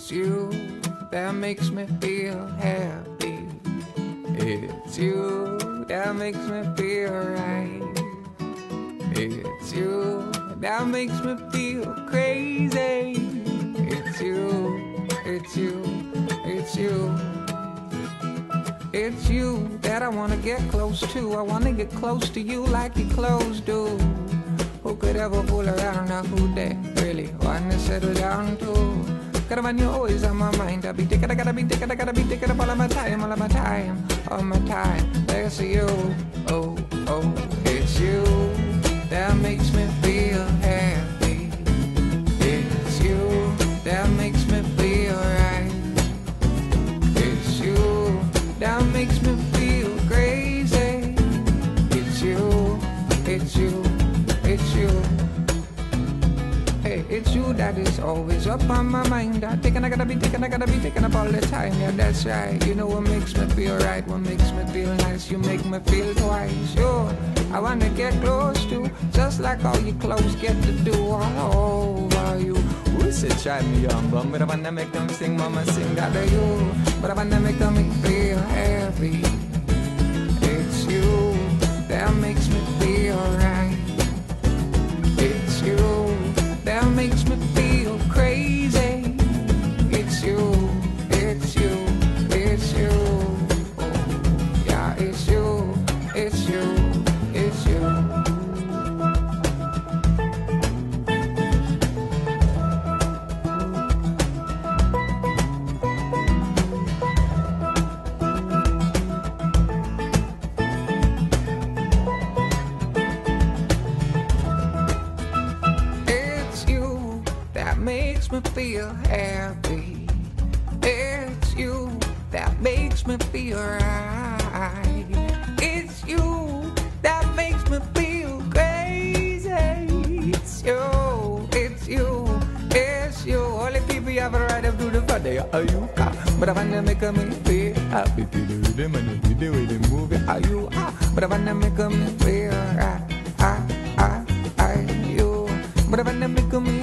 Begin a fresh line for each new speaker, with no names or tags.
It's you that makes me feel happy. It's you that makes me feel right. It's you that makes me feel crazy. It's you, it's you, it's you. It's you that I wanna get close to. I wanna get close to you like your clothes do. Who could ever fool around now? Who they really wanna settle down to? Gotta find you always on my mind. I gotta be taking up all of my time, all of my time, all my time. There's you, oh, oh, it's you that makes me feel happy. It's you that makes me feel right. It's you that makes me feel crazy. It's you, it's you, it's you. Hey, it's you that is always up on my mind. I gotta be taking up all the time. Yeah, that's right. You know what makes me feel right, what makes me feel nice. You make me feel twice. Sure, I wanna get close to, just like all your clothes get to do all over you. We said try me young bum, but I wanna make them sing, mama sing out of you. But I wanna make them feel happy. It's you that makes me feel right. It's you that makes me feel crazy. It's you, it's you, it's you. Oh, yeah, it's you, it's you, it's you. Makes me feel happy. It's you that makes me feel right. It's you that makes me feel crazy. It's you, it's you, it's you. All the people you have a right up to the front, they are you. But I wanna make me feel happy. Feel the rhythm and the video with the movie. Are you? But I wanna make me feel right. You. But I wanna make me